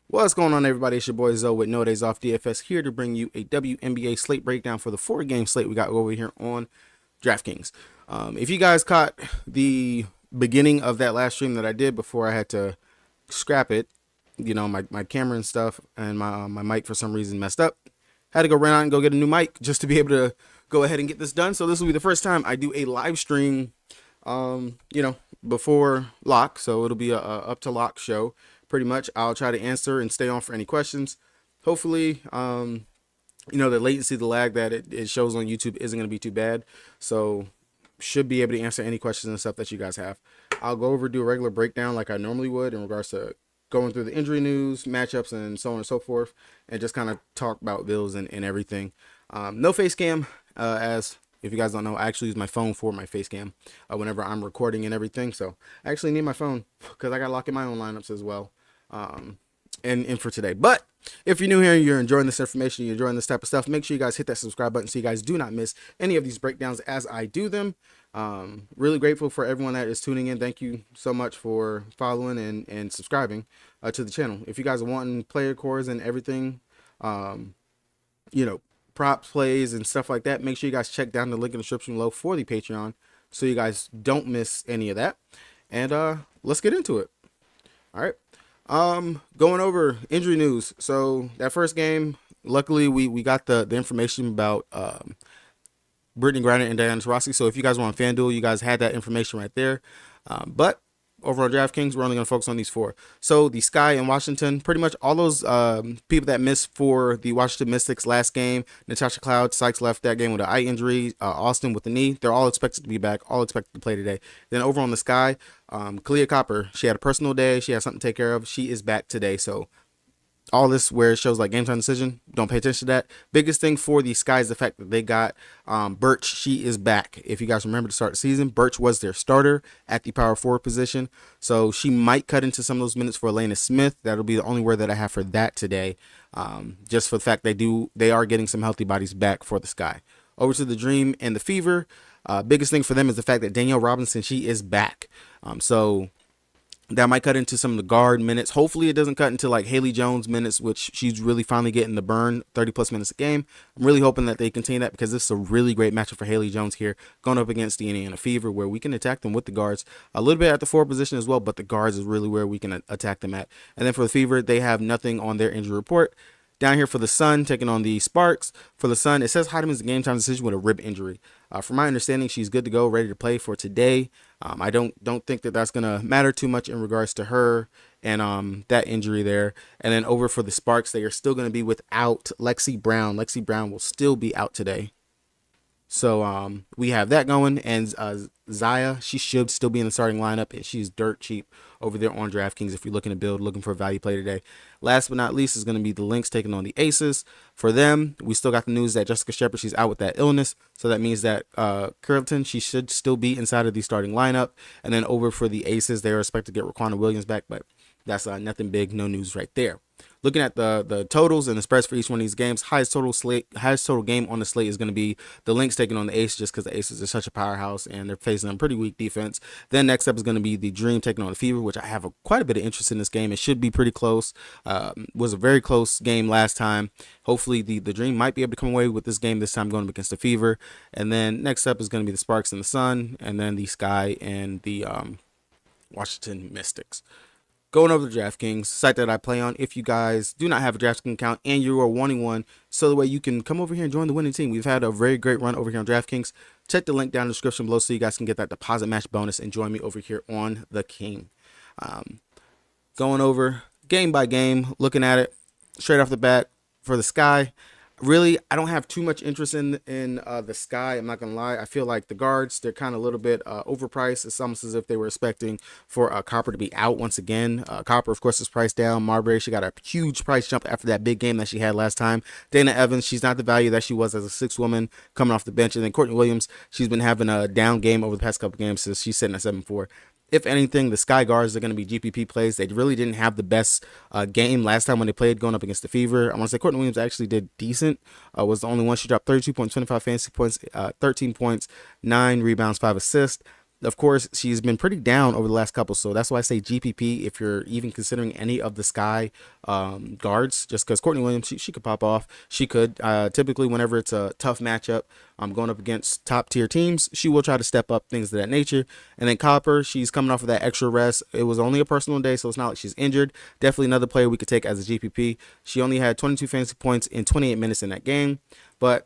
What's going on, everybody? It's your boy Zoe with No Days Off DFS here to bring you a WNBA slate breakdown for the 4-game slate we got over here on DraftKings. If you guys caught the beginning of that last stream that I did before I had to scrap it, you know, my camera and stuff and my mic for some reason messed up. Had to go run out and go get a new mic just to be able to go ahead and get this done. So this will be the first time I do a live stream, before lock. So it'll be a up to lock show. Pretty much, I'll try to answer and stay on for any questions. Hopefully, the latency, the lag that it shows on YouTube isn't going to be too bad. So should be able to answer any questions and stuff that you guys have. I'll go over, do a regular breakdown like I normally would in regards to going through the injury news, matchups, and so on and so forth, and just kind of talk about bills and everything. No face cam, as if you guys don't know, I actually use my phone for my face cam whenever I'm recording and everything. So I actually need my phone because I got to lock in my own lineups as well. And for today. But if you're new here and you're enjoying this information, you're enjoying this type of stuff, make sure you guys hit that subscribe button so you guys do not miss any of these breakdowns as I do them. Really grateful for everyone that is tuning in. Thank you so much for following and subscribing to the channel. If you guys are wanting player cores and everything, props, plays, and stuff like that, make sure you guys check down the link in the description below for the Patreon so you guys don't miss any of that. And let's get into it. All right. Going over injury news. So that first game, luckily we got the information about Brittany Griner and Diana Taurasi. So if you guys were on FanDuel, you guys had that information right there. But over on DraftKings, we're only going to focus on these four. So the Sky in Washington, pretty much all those people that missed for the Washington Mystics last game. Natasha Cloud, Sykes left that game with an eye injury. Austin with the knee. They're all expected to be back, all expected to play today. Then over on the Sky, Kalia Copper, she had a personal day. She had something to take care of. She is back today. So all this where it shows like game time decision, don't pay attention to that. Biggest thing for the Sky is the fact that they got Birch. She is back. If you guys remember to start the season, Birch was their starter at the power forward position. So she might cut into some of those minutes for Elena Smith. That'll be the only word that I have for that today. Just for the fact they are getting some healthy bodies back for the Sky. Over to the Dream and the Fever. Biggest thing for them is the fact that Danielle Robinson, she is back. So that might cut into some of the guard minutes. Hopefully it doesn't cut into like Haley Jones minutes, which she's really finally getting the burn, 30 plus minutes a game. I'm really hoping that they continue that because this is a really great matchup for Haley Jones here going up against the Indiana Fever, where we can attack them with the guards a little bit at the forward position as well, but the guards is really where we can attack them at. And then for the Fever, they have nothing on their injury report. Down here for the Sun, taking on the Sparks. For the Sun, it says Heideman's game time decision with a rib injury. From my understanding, she's good to go, ready to play for today. I don't think that that's going to matter too much in regards to her and that injury there. And then over for the Sparks, they are still going to be without Lexi Brown. Lexi Brown will still be out today. So we have that going, and Zaya, she should still be in the starting lineup, and she's dirt cheap over there on DraftKings if you're looking to build, looking for a value play today. Last but not least is going to be the Lynx taking on the Aces. For them, we still got the news that Jessica Shepard, she's out with that illness, so that means that Curlington, she should still be inside of the starting lineup. And then over for the Aces, they are expected to get Raquana Williams back, but that's nothing big, no news right there. Looking at the totals and the spreads for each one of these games, highest total game on the slate is going to be the Lynx taking on the Aces, just because the Aces are such a powerhouse and they're facing a pretty weak defense. Then next up is going to be the Dream taking on the Fever, which I have quite a bit of interest in this game. It should be pretty close. Was a very close game last time. Hopefully the Dream might be able to come away with this game this time, going up against the Fever. And then next up is going to be the Sparks and the Sun, and then the Sky and the Washington Mystics. Going over to DraftKings, site that I play on. If you guys do not have a DraftKings account and you are wanting one, so the way you can come over here and join the winning team. We've had a very great run over here on DraftKings. Check the link down in the description below so you guys can get that deposit match bonus and join me over here on the King. Going over game by game, looking at it straight off the bat for the Sky. Really, I don't have too much interest in the Sky. I'm not gonna lie. I feel like the guards, they're kind of a little bit overpriced. It's almost as if they were expecting for Copper to be out once again. Copper, of course, is priced down. Marbury, she got a huge price jump after that big game that she had last time. Dana Evans, she's not the value that she was as a sixth woman coming off the bench. And then Courtney Williams, she's been having a down game over the past couple games since she's sitting at 7-4. If anything, the Sky guards are going to be GPP plays. They really didn't have the best game last time when they played going up against the Fever. I want to say Courtney Williams actually did decent. Was the only one. She dropped 32 points, 25 fantasy points, 13 points, 9 rebounds, 5 assists. of course, she's been pretty down over the last couple, so that's why I say GPP if you're even considering any of the Sky guards, just because Courtney Williams, she could pop off. She could. Typically, whenever it's a tough matchup, going up against top tier teams, she will try to step up, things of that nature. And then Copper, she's coming off of that extra rest. It was only a personal day, so it's not like she's injured. Definitely another player we could take as a GPP. She only had 22 fantasy points in 28 minutes in that game, but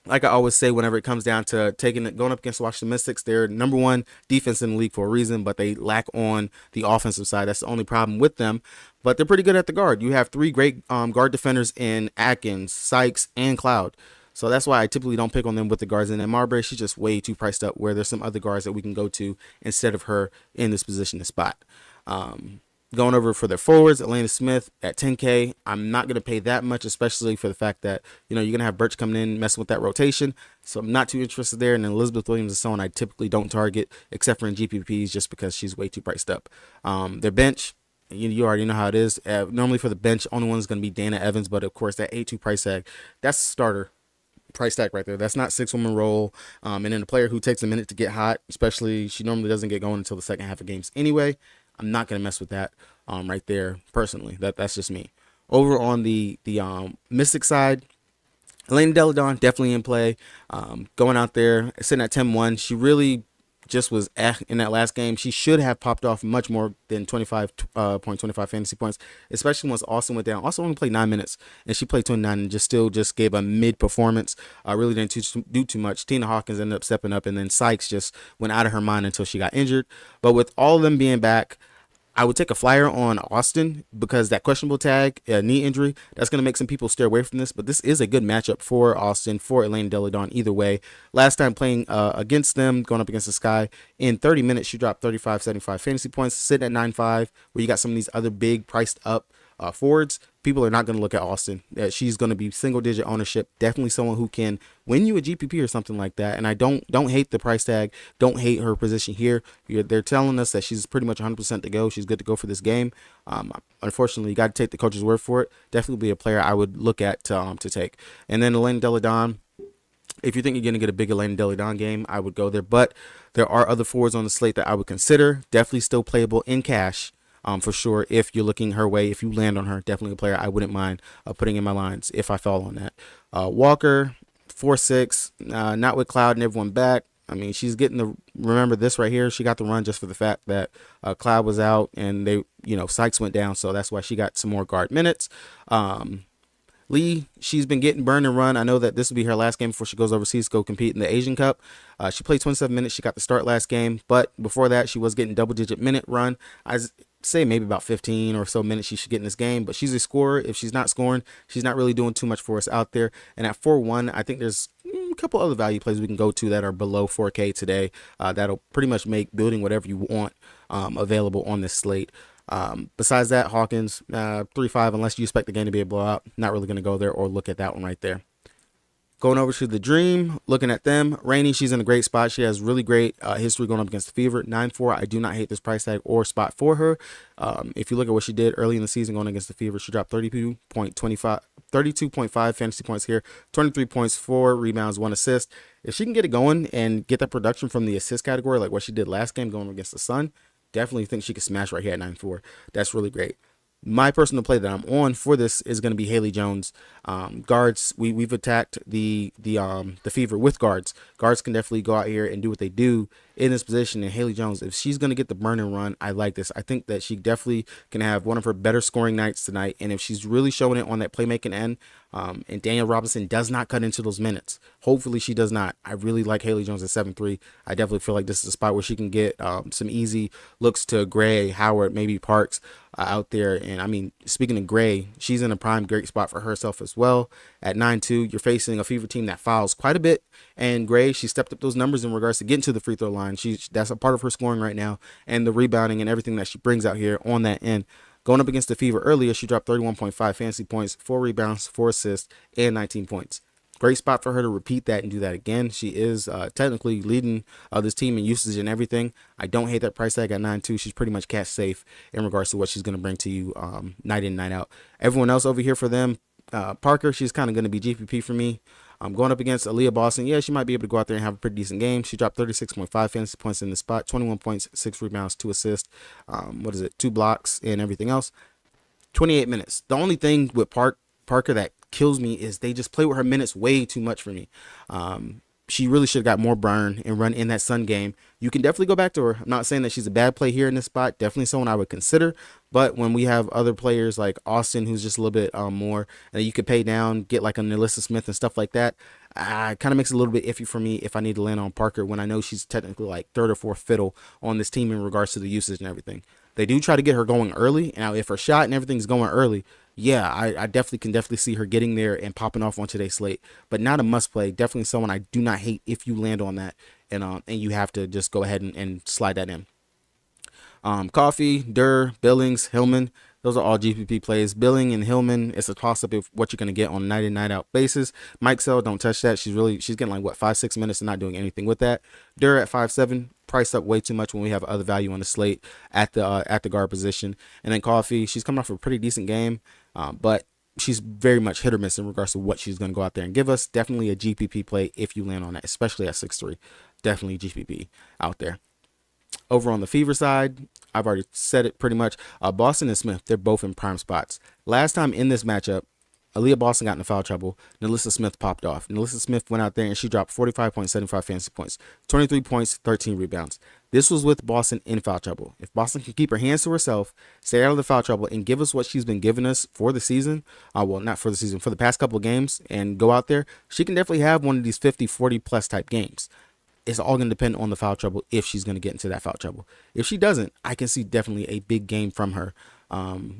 like I always say, whenever it comes down to going up against Washington Mystics, they're number one defense in the league for a reason, but they lack on the offensive side. That's the only problem with them. But they're pretty good at the guard. You have three great guard defenders in Atkins, Sykes, and Cloud. So that's why I typically don't pick on them with the guards. And then Marbury, she's just way too priced up, where there's some other guards that we can go to instead of her in this position to spot. Going over for their forwards, Elena Smith at 10K. I'm not going to pay that much, especially for the fact that, you're going to have Birch coming in, messing with that rotation. So I'm not too interested there. And then Elizabeth Williams is someone I typically don't target, except for in GPPs, just because she's way too priced up. Their bench, you already know how it is. Normally for the bench, only one is going to be Dana Evans. But of course, that 8-2 price tag, that's starter price tag right there. That's not 6-woman role. And then a player who takes a minute to get hot, especially, she normally doesn't get going until the second half of games anyway. I'm not going to mess with that right there personally. That's just me. Over on the Mystic side, Elena Deladon definitely in play. Going out there, sitting at 10-1. She really just was in that last game. She should have popped off much more than 25.25 fantasy points, especially once Austin went down. Austin only played 9 minutes, and she played 29 and just gave a mid performance. Really didn't do too much. Tina Hawkins ended up stepping up, and then Sykes just went out of her mind until she got injured. But with all of them being back, I would take a flyer on Austin because that questionable tag, knee injury, that's going to make some people stay away from this. But this is a good matchup for Austin, for Elena Deladon either way. Last time playing against them, going up against the Sky, in 30 minutes, she dropped 35.75 fantasy points, sitting at 9.5, where you got some of these other big priced up forwards. People are not going to look at Austin. She's going to be single digit ownership. Definitely someone who can win you a GPP or something like that. And I don't hate the price tag. Don't hate her position here. They're telling us that she's pretty much 100% to go. She's good to go for this game. Unfortunately, you got to take the coach's word for it. Definitely be a player I would look at to take. And then Elena Deladon, if you think you're going to get a big Elena Deladon game, I would go there. But there are other forwards on the slate that I would consider. Definitely still playable in cash. For sure, if you're looking her way, if you land on her, definitely a player I wouldn't mind putting in my lines if I fell on that. Walker, 4-6, not with Cloud and everyone back. I mean, she's getting remember this right here, she got the run just for the fact that Cloud was out and Sykes went down, so that's why she got some more guard minutes. Lee, she's been getting burned and run. I know that this will be her last game before she goes overseas to go compete in the Asian Cup. She played 27 minutes. She got the start last game, but before that, she was getting double-digit minute run. I say maybe about 15 or so minutes she should get in this game, but she's a scorer. If she's not scoring, she's not really doing too much for us out there. And at 4-1, I think there's a couple other value plays we can go to that are below 4K today. That'll pretty much make building whatever you want available on this slate. Besides that, Hawkins, 3-5, unless you expect the game to be a blowout. Not really going to go there or look at that one right there. Going over to the Dream, looking at them. Rainey, she's in a great spot. She has really great history going up against the Fever. 9-4, I do not hate this price tag or spot for her. If you look at what she did early in the season going against the Fever, she dropped 32.5 fantasy points here, 23 points, 4 rebounds, 1 assist. If she can get it going and get that production from the assist category like what she did last game going against the Sun, definitely think she could smash right here at 9-4. That's really great. My personal play that I'm on for this is going to be Haley Jones. Guards, we've attacked the Fever with guards. Guards can definitely go out here and do what they do in this position. And Haley Jones, if she's going to get the burn and run, I like this. I think that she definitely can have one of her better scoring nights tonight. And if she's really showing it on that playmaking end, and Danielle Robinson does not cut into those minutes, hopefully she does not. I really like Haley Jones at 7-3. I definitely feel like this is a spot where she can get some easy looks to Gray, Howard, maybe Parks out there. And I mean, speaking of Gray, she's in a prime great spot for herself as well. At 9-2, you're facing a Fever team that fouls quite a bit. And Gray, she stepped up those numbers in regards to getting to the free throw line. That's a part of her scoring right now, and the rebounding and everything that she brings out here on that end. Going up against the Fever earlier, she dropped 31.5 fantasy points, 4 rebounds, 4 assists, and 19 points. Great spot for her to repeat that and do that again. She is technically leading this team in usage and everything. I don't hate that price tag at 9-2. She's pretty much cash safe in regards to what she's going to bring to you night in, night out. Everyone else over here for them, Parker, she's kind of going to be GPP for me. Going up against Aaliyah Boston, yeah, she might be able to go out there and have a pretty decent game. She dropped 36.5 fantasy points in the spot, 21 points, 6 rebounds, 2 assists, 2 blocks, and everything else. 28 minutes. The only thing with Parker that kills me is they just play with her minutes way too much for me. She really should have got more burn and run in that Sun game. You can definitely go back to her. I'm not saying that she's a bad play here in this spot. Definitely someone I would consider. But when we have other players like Austin, who's just a little bit more, and you could pay down, get like a Nelissa Smith and stuff like that, it kind of makes it a little bit iffy for me if I need to land on Parker when I know she's technically like third or fourth fiddle on this team in regards to the usage and everything. They do try to get her going early. Now, if her shot and everything's going early, yeah, I definitely see her getting there and popping off on today's slate, but not a must play. Definitely someone I do not hate if you land on that, and you have to just go ahead and slide that in. Coffee, Durr, Billings, Hillman, those are all GPP plays. Billing and Hillman, it's a toss-up of what you're going to get on a night in, night out basis. Mike Sell, don't touch that. She's getting like, what, 5-6 minutes and not doing anything with that. Durr at 5-7, priced up way too much when we have other value on the slate at the guard position. And then Coffee, she's coming off a pretty decent game, but she's very much hit or miss in regards to what she's going to go out there and give us. Definitely a GPP play if you land on that, especially at 6'3". Definitely GPP out there. Over on the Fever side, I've already said it pretty much. Boston and Smith, they're both in prime spots. Last time in this matchup, Aaliyah Boston got into foul trouble. Nelissa Smith popped off. Nelissa Smith went out there and she dropped 45.75 fantasy points, 23 points, 13 rebounds. This was with Boston in foul trouble. If Boston can keep her hands to herself, stay out of the foul trouble, and give us what she's been giving us for the season, well, not for the season, for the past couple of games, and go out there, she can definitely have one of these 50, 40 plus type games. It's all going to depend on the foul trouble if she's going to get into that foul trouble. If she doesn't, I can see definitely a big game from her.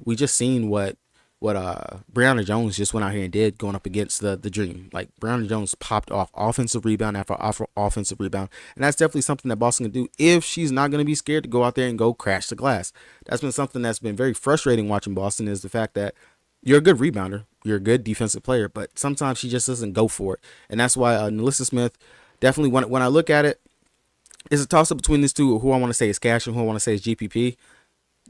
We just seen what Brianna Jones just went out here and did going up against the Dream. Like, Brianna Jones popped off offensive rebound after offensive rebound, and that's definitely something that Boston can do if she's not going to be scared to go out there and go crash the glass. That's been something that's been very frustrating watching Boston, is the fact that you're a good rebounder, you're a good defensive player, but sometimes she just doesn't go for it. And that's why Nelissa Smith, definitely, when I look at it, it's a toss-up between these two, who I want to say is cash and who I want to say is GPP.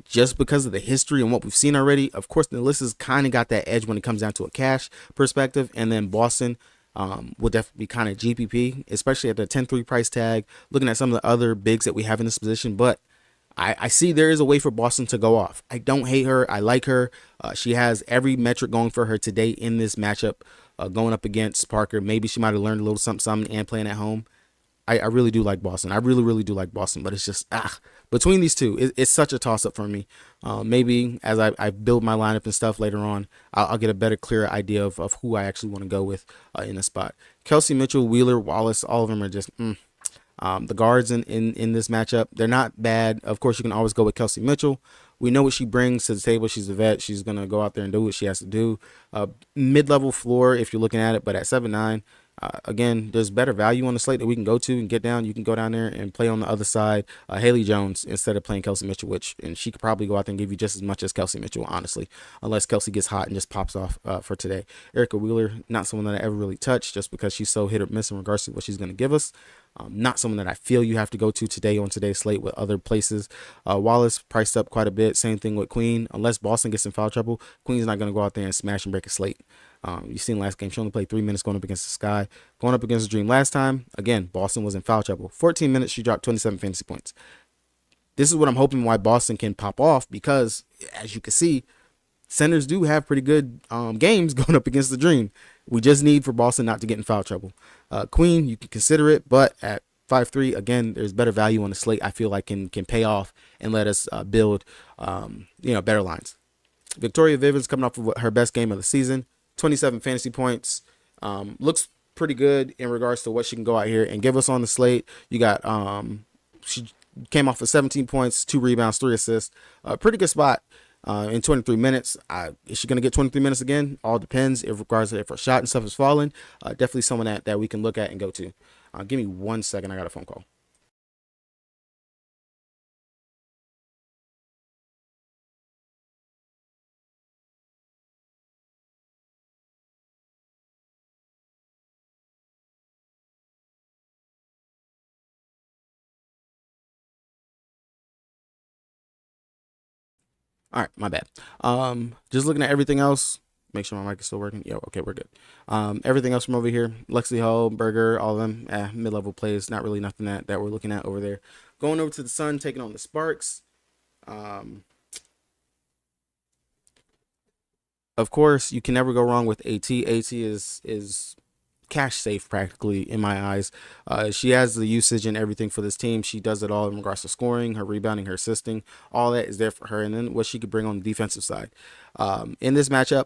Just because of the history and what we've seen already, of course, Nelissa's kind of got that edge when it comes down to a cash perspective, and then Boston will definitely be kind of GPP, especially at the 10-3 price tag, looking at some of the other bigs that we have in this position. But I see there is a way for Boston to go off. I don't hate her. I like her. She has every metric going for her today in this matchup, going up against Parker. Maybe she might have learned a little something and playing at home. I really do like Boston. I really do like Boston, but it's just, between these two, it's such a toss-up for me. Maybe as I build my lineup and stuff later on, I'll get a better, clearer idea of who I actually want to go with in the spot. Kelsey, Mitchell, Wheeler, Wallace, all of them are just, the guards in this matchup, they're not bad. Of course, you can always go with Kelsey Mitchell. We know what she brings to the table. She's a vet. She's going to go out there and do what she has to do. Mid-level floor, if you're looking at it, but at 7'9", again, there's better value on the slate that we can go to and get down. You can go down there and play on the other side, Haley Jones, instead of playing Kelsey Mitchell, and she could probably go out there and give you just as much as Kelsey Mitchell, honestly, unless Kelsey gets hot and just pops off for today. Erica Wheeler, not someone that I ever really touched just because she's so hit or miss in regards to what she's going to give us. Not someone that I feel you have to go to today on today's slate with other places. Wallace priced up quite a bit. Same thing with Queen. Unless Boston gets in foul trouble, Queen's not going to go out there and smash and break a slate. You've seen last game, she only played 3 minutes going up against the Sky. Going up against the Dream last time, again, Boston was in foul trouble. 14 minutes, she dropped 27 fantasy points. This is what I'm hoping why Boston can pop off, because, as you can see, centers do have pretty good games going up against the Dream. We just need for Boston not to get in foul trouble. Queen, you can consider it, but at 5'3", again, there's better value on the slate. I feel like can pay off and let us build better lines. Victoria Vivens coming off of her best game of the season, 27 fantasy points. Looks pretty good in regards to what she can go out here and give us on the slate. You got she came off of 17 points, 2 rebounds, 3 assists. Pretty good spot. In 23 minutes. Is she going to get 23 minutes again? All depends. It requires if her shot and stuff is falling. Definitely someone that we can look at and go to. Give me 1 second. I got a phone call. All right, my bad. Just looking at everything else. Make sure my mic is still working. Yeah, okay, we're good. Everything else from over here, Lexi Hull, Berger, all of them, mid-level plays. Not really nothing that we're looking at over there. Going over to the Sun, taking on the Sparks. Of course, you can never go wrong with AT. AT is cash safe practically in my eyes. She has the usage and everything for this team. She does it all in regards to scoring, her rebounding, her assisting. All that is there for her, and then what she could bring on the defensive side. In this matchup,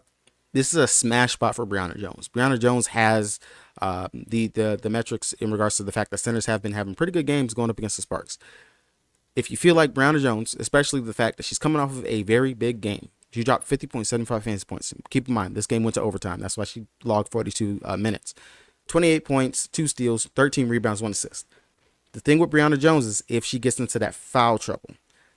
this is a smash spot for Brianna Jones. Brianna Jones has the metrics in regards to the fact that centers have been having pretty good games going up against the Sparks. If you feel like Brianna Jones, especially the fact that she's coming off of a very big game, she dropped 50.75 fantasy points. Keep in mind, this game went to overtime. That's why she logged 42 minutes. 28 points, 2 steals, 13 rebounds, 1 assist. The thing with Brianna Jones is if she gets into that foul trouble,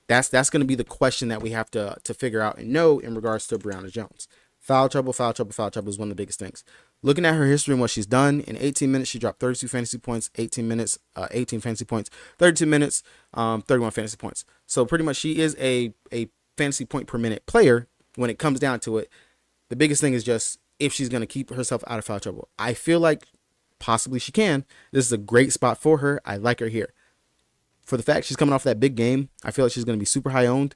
that's going to be the question that we have to figure out and know in regards to Brianna Jones. Foul trouble is one of the biggest things. Looking at her history and what she's done, in 18 minutes, she dropped 32 fantasy points, 18 minutes, 18 fantasy points, 32 minutes, 31 fantasy points. So pretty much she is a fantasy point per minute player when it comes down to it. The biggest thing is just if she's going to keep herself out of foul trouble. I feel like possibly she can. This is a great spot for her. I like her here. For the fact she's coming off that big game, I feel like she's going to be super high owned.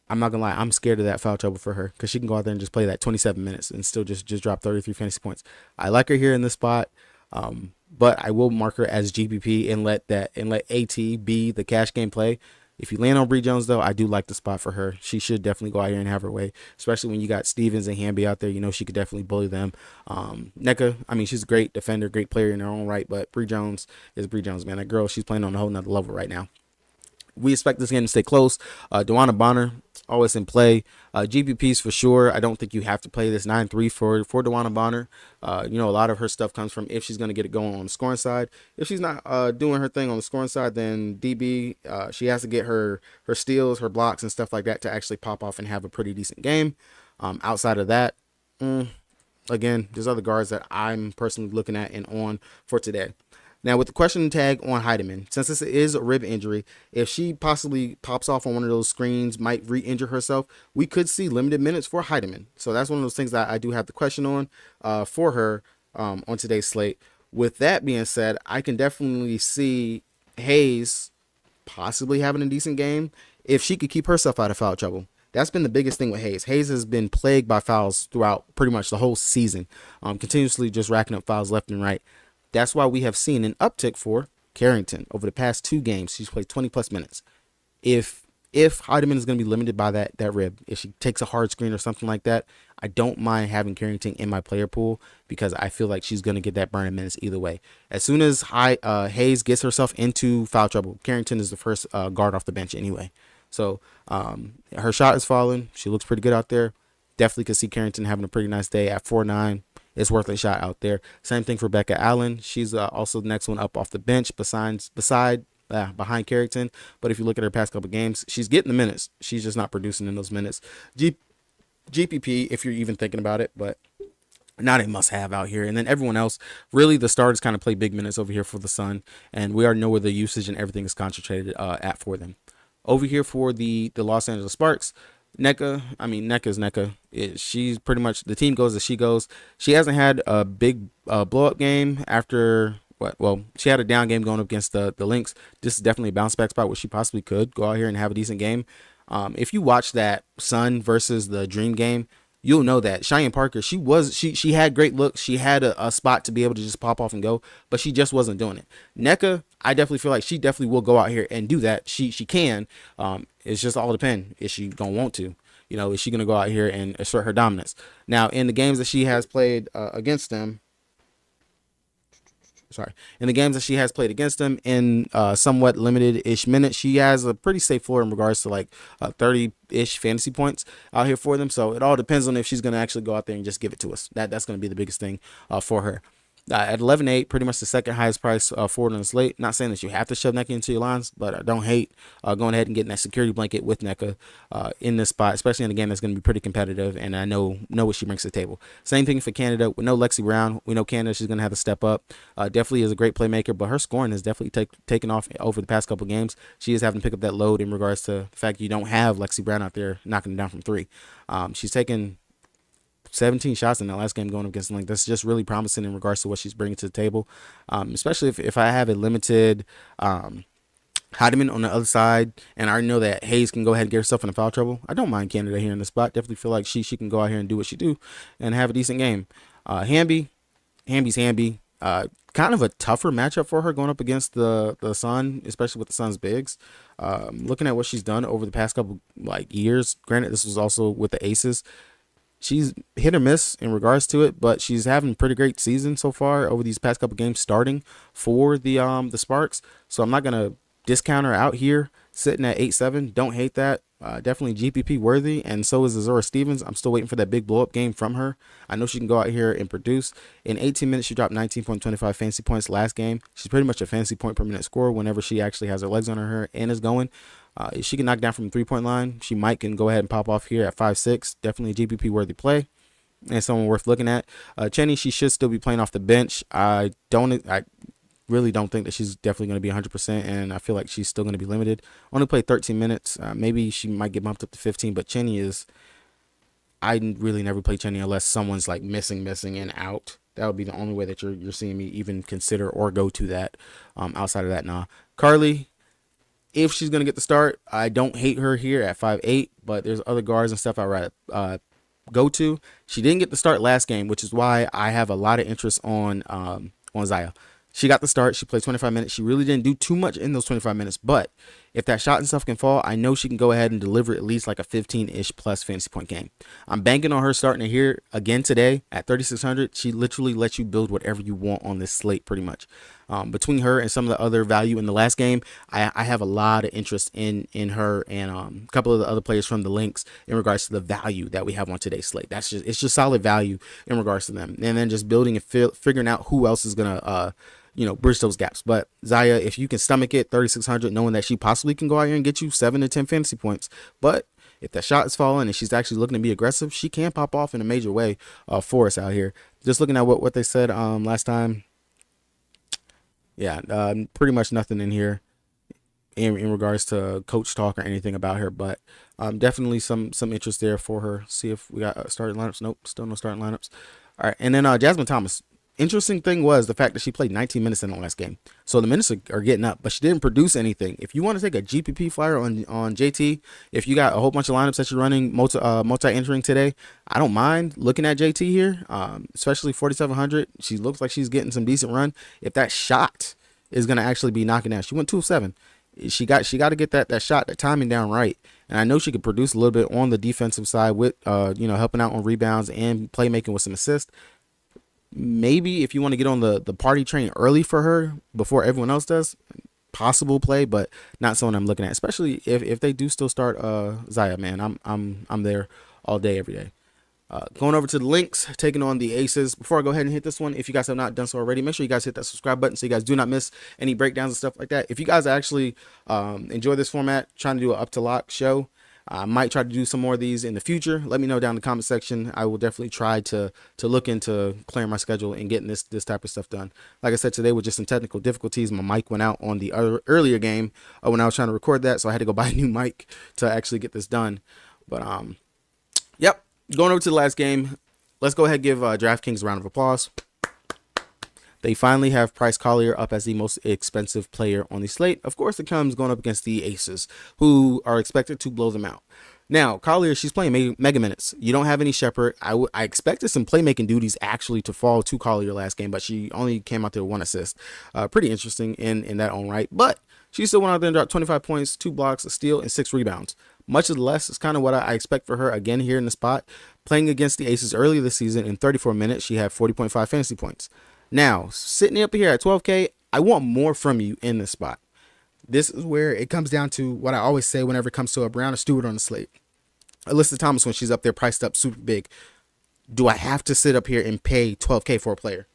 I'm not gonna lie, I'm scared of that foul trouble for her because she can go out there and just play that 27 minutes and still just drop 33 fantasy points. I like her here in this spot, but I will mark her as GPP and let AT be the cash game play. If you land on Bree Jones, though, I do like the spot for her. She should definitely go out here and have her way, especially when you got Stevens and Wnba out there. You know she could definitely bully them. NECA, I mean, she's a great defender, great player in her own right, but Bree Jones is Bree Jones, man. That girl, she's playing on a whole nother level right now. We expect this game to stay close. Wnba Bonner, always in play. GPPs for sure. I don't think you have to play this 9-3 for Wnba Bonner. You know, a lot of her stuff comes from if she's going to get it going on the scoring side. If she's not doing her thing on the scoring side, then DB, she has to get her steals, her blocks, and stuff like that to actually pop off and have a pretty decent game. Outside of that, again, there's other guards that I'm personally looking at and on for today. Now, with the question tag on Heidemann, since this is a rib injury, if she possibly pops off on one of those screens, might re-injure herself, we could see limited minutes for Heidemann. So that's one of those things that I do have the question on for her on today's slate. With that being said, I can definitely see Hayes possibly having a decent game if she could keep herself out of foul trouble. That's been the biggest thing with Hayes. Hayes has been plagued by fouls throughout pretty much the whole season, continuously just racking up fouls left and right. That's why we have seen an uptick for Carrington over the past 2 games. She's played 20 plus minutes. If Heidemann is going to be limited by that rib, if she takes a hard screen or something like that, I don't mind having Carrington in my player pool because I feel like she's going to get that burning minutes either way. As soon as Hayes gets herself into foul trouble, Carrington is the first guard off the bench anyway. So her shot is falling. She looks pretty good out there. Definitely could see Carrington having a pretty nice day at 4'9". It's worth a shot out there. Same thing for Becca Allen. She's also the next one up off the bench behind Carrington. But if you look at her past couple games, she's getting the minutes. She's just not producing in those minutes. GPP, if you're even thinking about it, but not a must-have out here. And then everyone else, really the starters kind of play big minutes over here for the Sun. And we already know where the usage and everything is concentrated at for them. Over here for the Los Angeles Sparks, NECA's NECA. She's pretty much, the team goes as she goes. She hasn't had a big blow-up game after, she had a down game going up against the Lynx. This is definitely a bounce back spot where she possibly could go out here and have a decent game. If you watch that Sun versus the Dream game, you'll know that Cheyenne Parker, she had great looks. She had a spot to be able to just pop off and go, but she just wasn't doing it. NECA, I definitely feel like she definitely will go out here and do that. She can. It's just all depend. Is she gonna want to? You know, is she gonna go out here and assert her dominance? Now, in the games that she has played against them, in the games that she has played against them in somewhat limited-ish minutes, she has a pretty safe floor in regards to like 30-ish fantasy points out here for them. So it all depends on if she's going to actually go out there and just give it to us. That's going to be the biggest thing for her. At 11.8, pretty much the second highest price forward on the slate. Not saying that you have to shove NECA into your lines, but I don't hate going ahead and getting that security blanket with NECA in this spot, especially in a game that's going to be pretty competitive, and I know what she brings to the table. Same thing for Canada. With no Lexi Brown, we know Canada, she's going to have to step up. Definitely is a great playmaker, but her scoring has definitely taken off over the past couple games. She is having to pick up that load in regards to the fact you don't have Lexi Brown out there knocking it down from 3. She's taken 17 shots in that last game going up against Link. That's just really promising in regards to what she's bringing to the table. Especially if I have a limited Heidemann on the other side, and I already know that Hayes can go ahead and get herself into foul trouble. I don't mind Canada here in the spot. Definitely feel like she can go out here and do what she do and have a decent game. Hamby's Hamby. Kind of a tougher matchup for her going up against the Sun, especially with the Sun's bigs. Looking at what she's done over the past couple years, granted this was also with the Aces, she's hit or miss in regards to it, but she's having a pretty great season so far over these past couple games starting for the Sparks. So I'm not gonna discount her out here sitting at 8-7. Don't hate that. Definitely GPP worthy, and so is Azora Stevens. I'm still waiting for that big blow up game from her. I know she can go out here and produce. In 18 minutes, she dropped 19.25 fantasy points last game. She's pretty much a fantasy point per minute scorer whenever she actually has her legs under her and is going. If she can knock down from the 3-point line, she might can go ahead and pop off here at 5-6. Definitely a GPP worthy play and someone worth looking at. Cheney, she should still be playing off the bench. I really don't think that she's definitely going to be 100%, and I feel like she's still going to be limited. Only played 13 minutes. Maybe she might get bumped up to 15, but Cheney is, I really never play Cheney unless someone's like missing and out. That would be the only way that you're seeing me even consider or go to that. Outside of that, nah. Carly, if she's going to get the start, I don't hate her here at 5'8", but there's other guards and stuff I'd rather go to. She didn't get the start last game, which is why I have a lot of interest on Zaya. She got the start. She played 25 minutes. She really didn't do too much in those 25 minutes. But if that shot and stuff can fall, I know she can go ahead and deliver at least like a 15-ish plus fantasy point game. I'm banking on her starting to here again today at 3,600. She literally lets you build whatever you want on this slate pretty much. Between her and some of the other value in the last game, I have a lot of interest in her and a couple of the other players from the links in regards to the value that we have on today's slate. It's just solid value in regards to them. And then just building and figuring out who else is going to bridge those gaps. But Zaya, if you can stomach it, 3,600, knowing that she possibly can go out here and get you 7 to 10 fantasy points. But if that shot is falling and she's actually looking to be aggressive, she can pop off in a major way for us out here. Just looking at what they said last time. Yeah, pretty much nothing in here in regards to coach talk or anything about her, but definitely some interest there for her. See if we got starting lineups. Nope, still no starting lineups. All right, and then Jasmine Thomas. Interesting thing was the fact that she played 19 minutes in the last game. So the minutes are getting up, but she didn't produce anything. If you want to take a GPP flyer on JT, if you got a whole bunch of lineups that you're running multi-entering today, I don't mind looking at JT here, especially 4,700. She looks like she's getting some decent run. If that shot is going to actually be knocking down, she went 2 of 7. She got to get that shot, that timing down right. And I know she could produce a little bit on the defensive side with, helping out on rebounds and playmaking with some assists. Maybe if you want to get on the party train early for her before everyone else does, possible play, but not someone I'm looking at. Especially if they do still start Zaya, man, I'm there all day, every day. Going over to the links, taking on the Aces. Before I go ahead and hit this one, if you guys have not done so already, make sure you guys hit that subscribe button so you guys do not miss any breakdowns and stuff like that. If you guys actually enjoy this format, trying to do an up to lock show, I might try to do some more of these in the future. Let me know down in the comment section. I will definitely try to look into clearing my schedule and getting this type of stuff done. Like I said, today with just some technical difficulties, my mic went out on the earlier game when I was trying to record that, so I had to go buy a new mic to actually get this done. But yep, going over to the last game. Let's go ahead and give DraftKings a round of applause. They finally have Price Collier up as the most expensive player on the slate. Of course, it comes going up against the Aces, who are expected to blow them out. Now, Collier, she's playing mega minutes. You don't have any Shepherd. I expected some playmaking duties actually to fall to Collier last game, but she only came out there with 1 assist. Pretty interesting in that own right. But she still went out there and dropped 25 points, 2 blocks, a steal, and 6 rebounds. Much of the less is kind of what I expect for her again here in the spot. Playing against the Aces earlier this season in 34 minutes, she had 40.5 fantasy points. Now, sitting up here at 12K, I want more from you in this spot. This is where it comes down to what I always say whenever it comes to a Brown or Stewart on the slate. Alyssa Thomas, when she's up there priced up super big, do I have to sit up here and pay 12K for a player?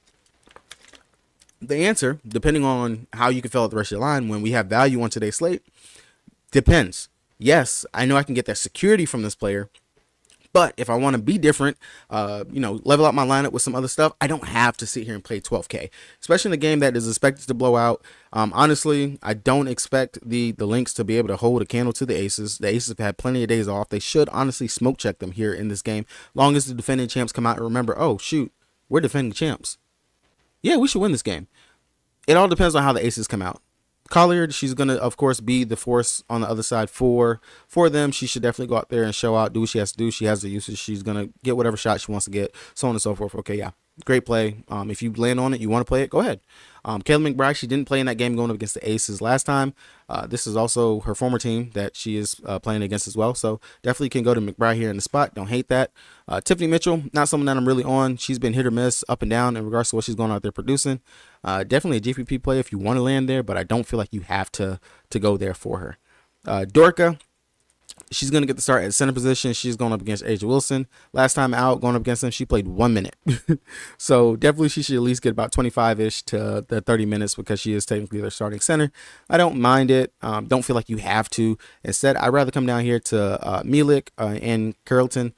The answer, depending on how you can fill out the rest of your line when we have value on today's slate, depends. Yes, I know I can get that security from this player, But if I want to be different, level out my lineup with some other stuff, I don't have to sit here and play 12K, especially in a game that is expected to blow out. Honestly, I don't expect the Lynx to be able to hold a candle to the Aces. The Aces have had plenty of days off. They should honestly smoke check them here in this game, long as the defending champs come out and remember, oh, shoot, we're defending champs. Yeah, we should win this game. It all depends on how the Aces come out. Collier, she's going to, of course, be the force on the other side for them. She should definitely go out there and show out, do what she has to do. She has the usage. She's going to get whatever shot she wants to get, so on and so forth. Okay, yeah, great play. If you land on it, you want to play it, go ahead. Kayla McBride, she didn't play in that game going up against the Aces last time. This is also her former team that she is playing against as well. So definitely can go to McBride here in the spot. Don't hate that. Tiffany Mitchell, not someone that I'm really on. She's been hit or miss, up and down in regards to what she's going out there producing. Definitely a GPP play if you want to land there, but I don't feel like you have to go there for her. Dorka, she's going to get the start at center position. She's going up against Asia Wilson. Last time out, going up against them, she played 1 minute. So definitely she should at least get about 25-ish to the 30 minutes because she is technically their starting center. I don't mind it. Don't feel like you have to. Instead, I'd rather come down here to Milik and Carrollton.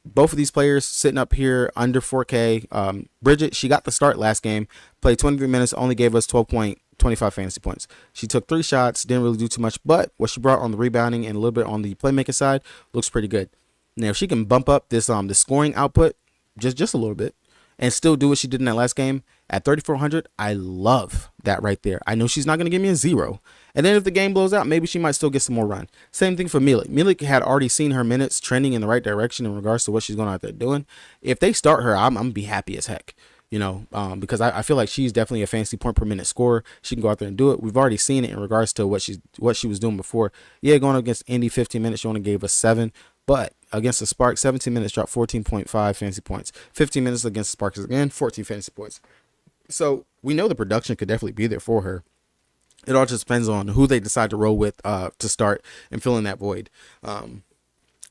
Both of these players sitting up here under 4K. Bridget, she got the start last game, played 23 minutes, only gave us 12.25 fantasy points. She took 3 shots, didn't really do too much, but what she brought on the rebounding and a little bit on the playmaking side looks pretty good. Now, if she can bump up this the scoring output just a little bit and still do what she did in that last game at 3,400, I love that right there. I know she's not going to give me a 0. And then if the game blows out, maybe she might still get some more run. Same thing for Milik. Milik had already seen her minutes trending in the right direction in regards to what she's going out there doing. If they start her, I'm going to be happy as heck. Because I feel like she's definitely a fantasy point per minute scorer. She can go out there and do it. We've already seen it in regards to what she was doing before. Yeah, going up against Indy 15 minutes, she only gave us 7. But against the Sparks, 17 minutes dropped 14.5 fantasy points. 15 minutes against the Sparks again, 14 fantasy points. So we know the production could definitely be there for her. It all just depends on who they decide to roll with to start and fill in that void.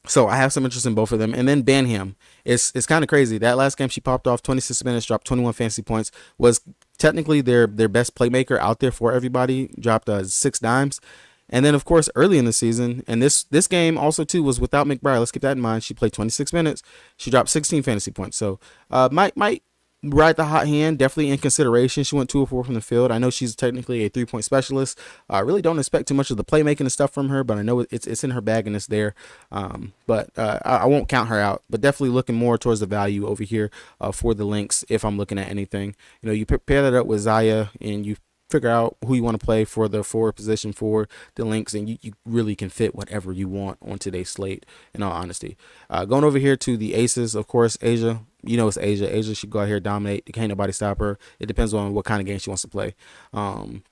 So I have some interest in both of them. And then Banham, it's kind of crazy. That last game she popped off 26 minutes, dropped 21 fantasy points, was technically their best playmaker out there for everybody, dropped 6 dimes. And then, of course, early in the season, and this game also, too, was without McBride. Let's keep that in mind. She played 26 minutes. She dropped 16 fantasy points. So might ride the hot hand, definitely in consideration. She went 2 of 4 from the field. I know she's technically a 3-point specialist. I really don't expect too much of the playmaking and stuff from her, but I know it's in her bag and it's there. But I won't count her out. But definitely looking more towards the value over here for the Lynx if I'm looking at anything. You pair that up with Zaya and you figure out who you want to play for the forward position for the Lynx, and you really can fit whatever you want on today's slate, in all honesty. Going over here to the Aces, of course, Asia. It's Asia. Asia should go out here, dominate. Can't nobody stop her. It depends on what kind of game she wants to play.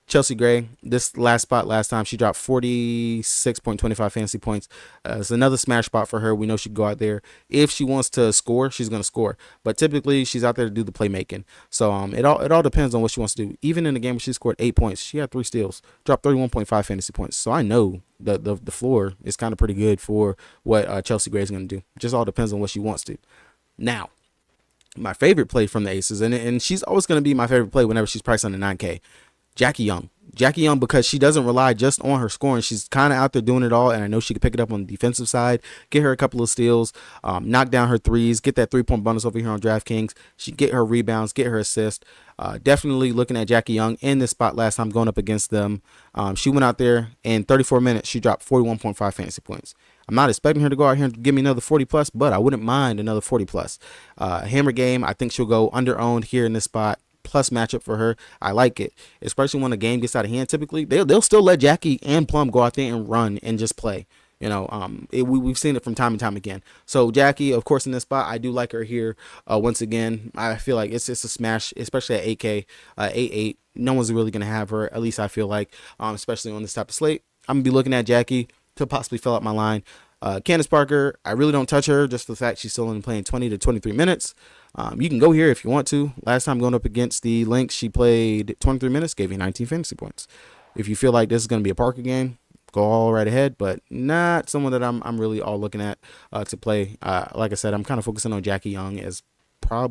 Chelsea Gray, this last time, she dropped 46.25 fantasy points. It's another smash spot for her. We know she can go out there. If she wants to score, she's going to score. But typically, she's out there to do the playmaking. So it all depends on what she wants to do. Even in the game where she scored 8 points, she had 3 steals, dropped 31.5 fantasy points. So I know the floor is kind of pretty good for what Chelsea Gray is going to do. Just all depends on what she wants to. Now, my favorite play from the Aces, and she's always going to be my favorite play whenever she's priced under 9K. Jackie Young, because she doesn't rely just on her scoring. She's kind of out there doing it all, and I know she can pick it up on the defensive side, get her a couple of steals, knock down her threes, get that 3-point bonus over here on DraftKings. She get her rebounds, get her assist. Definitely looking at Jackie Young in this spot last time going up against them. She went out there in 34 minutes. She dropped 41.5 fantasy points. I'm not expecting her to go out here and give me another 40 plus, but I wouldn't mind another 40 plus. Hammer game, I think she'll go under owned here in this spot. Plus matchup for her. I like it, especially when the game gets out of hand. Typically, they'll still let Jackie and Plum go out there and run and just play. We've seen it from time and time again. So Jackie, of course, in this spot, I do like her here. Once again, I feel like it's a smash, especially at 8K, 8-8. No one's really gonna have her. At least I feel like, especially on this type of slate. I'm gonna be looking at Jackie to possibly fill out my line. Candace Parker, I really don't touch her, just the fact she's still only playing 20 to 23 minutes. You can go here if you want to. Last time going up against the Lynx, she played 23 minutes, gave you 19 fantasy points. If you feel like this is going to be a Parker game, go all right ahead, but not someone that I'm really all looking at to play. Like I said, I'm kind of focusing on Jackie Young as probably